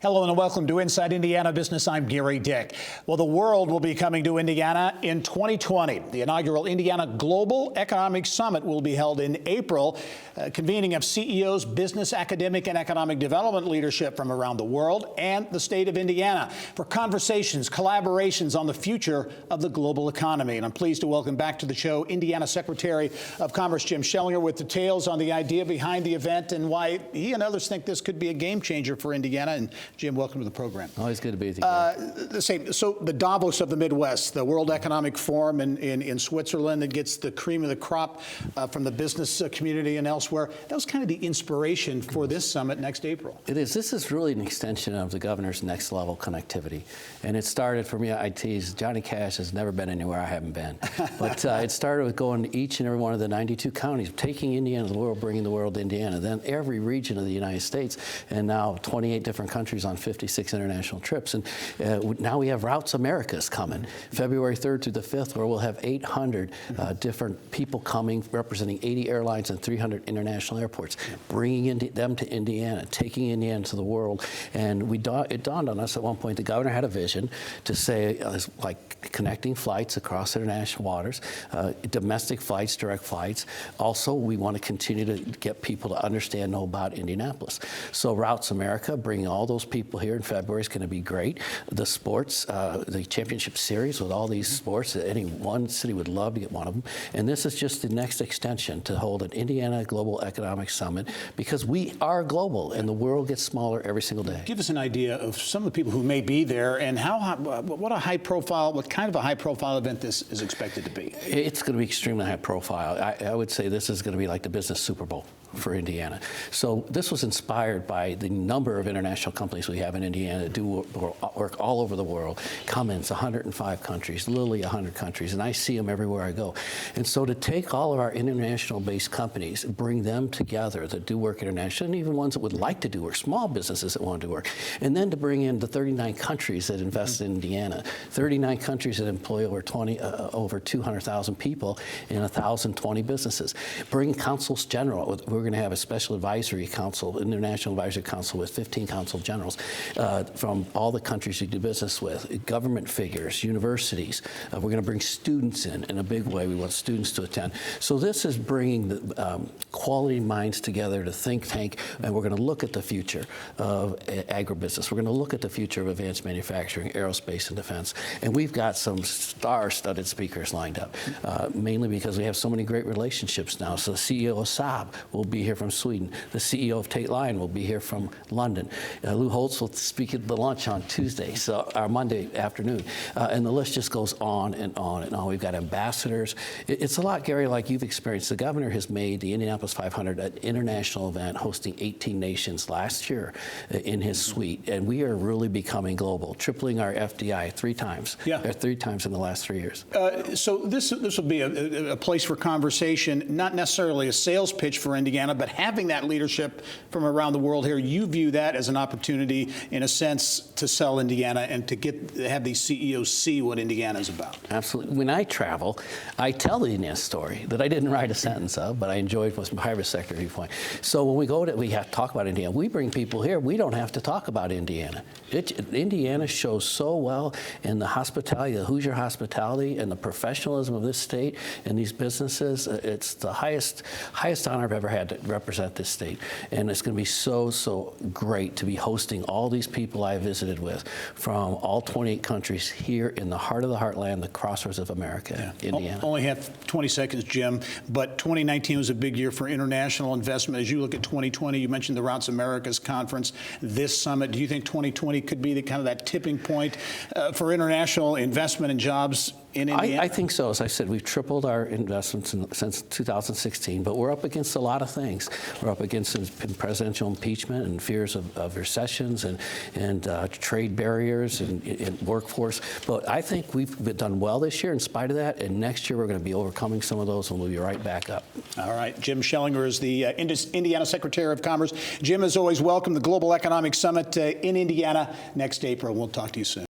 Hello and welcome to Inside Indiana Business. I'm Gary Dick. Well, the world will be coming to Indiana in 2020. The inaugural Indiana Global Economic Summit will be held in April, convening of CEOs, business, academic, and economic development leadership from around the world and the state of Indiana for conversations, collaborations on the future of the global economy. And I'm pleased to welcome back to the show Indiana Secretary of Commerce Jim Schellinger with details on the idea behind the event and why he and others think this could be a game changer for Indiana. And Jim, welcome to the program. Always good to be with you. So the Davos of the Midwest, the World Economic Forum in Switzerland that gets the cream of the crop from the business community and elsewhere, that was kind of the inspiration for this summit next April. It is. This is really an extension of the governor's next level connectivity. And it started for me, I tease, Johnny Cash has never been anywhere I haven't been. But it started with going to each and every one of the 92 counties, taking Indiana to the world, bringing the world to Indiana, then every region of the United States, and now 28 different countries on 56 international trips. And now we have Routes Americas coming, February 3rd through the 5th, where we'll have 800 different people coming, representing 80 airlines and 300 international airports, bringing them to Indiana, taking Indiana to the world. And it dawned on us at one point, the governor had a vision to say, like connecting flights across international waters, domestic flights, direct flights. Also, we want to continue to get people to understand, know about Indianapolis. So Routes America, bringing all those people here in February is going to be great. The sports, the championship series with all these sports, any one city would love to get one of them. And this is just the next extension to hold an Indiana Global Economic Summit, because we are global and the world gets smaller every single day. Give us an idea of some of the people who may be there and what kind of a high profile event this is expected to be. It's going to be extremely high profile. I would say this is going to be like the business Super Bowl for Indiana. So this was inspired by the number of international companies we have in Indiana that do work all over the world. Cummins, 105 countries, Lilly, 100 countries, and I see them everywhere I go. And so to take all of our international-based companies, bring them together that do work internationally, and even ones that would like to do work, small businesses that want to do work, and then to bring in the 39 countries that invest in Indiana, 39 countries that employ over 200,000 people in 1,020 businesses. Bring consuls general. We're going to have a special advisory council, international advisory council with 15 consul generals from all the countries we do business with, government figures, universities. We're going to bring students in a big way. We want students to attend. So this is bringing the quality minds together to think tank, and we're going to look at the future of agribusiness. We're going to look at the future of advanced manufacturing, aerospace, and defense. And we've got some star-studded speakers lined up, mainly because we have so many great relationships now. So the CEO of Saab will be here from Sweden. The CEO of Tate Line will be here from London. Lou Holtz will speak at the lunch on Tuesday, Monday afternoon. And the list just goes on and on and on. We've got ambassadors. It's a lot, Gary, like you've experienced. The governor has made the Indianapolis 500 an international event, hosting 18 nations last year in his suite. And we are really becoming global, tripling our FDI 3 times. Yeah. 3 times in the last 3 years. So this will be a place for conversation, not necessarily a sales pitch for Indiana, but having that leadership from around the world here. You view that as an opportunity, in a sense, to sell Indiana and to have these CEOs see what Indiana is about. Absolutely. When I travel, I tell the Indiana story that I didn't write a sentence of, but I enjoyed from a private sector viewpoint. So when we have to talk about Indiana. We bring people here. We don't have to talk about Indiana. Indiana shows so well in the hospitality, the Hoosier hospitality, and the professionalism of this state and these businesses. It's the highest honor I've ever had to represent this state. And it's going to be so great to be hosting all these people I visited with from all 28 countries here in the heart of the heartland, the crossroads of America, Indiana. Only have 20 seconds, Jim, but 2019 was a big year for international investment. As you look at 2020, you mentioned the Routes Americas conference, this summit. Do you think 2020 could be the kind of that tipping point for international investment and jobs in Indiana? I think so. As I said, we've tripled our investments since 2016, but we're up against a lot of things. We're up against presidential impeachment and fears of recessions and trade barriers and workforce. But I think we've done well this year in spite of that, and next year we're going to be overcoming some of those, and we'll be right back up. All right. Jim Schellinger is the Indiana Secretary of Commerce. Jim, as always, welcome to the Global Economic Summit in Indiana next April. We'll talk to you soon.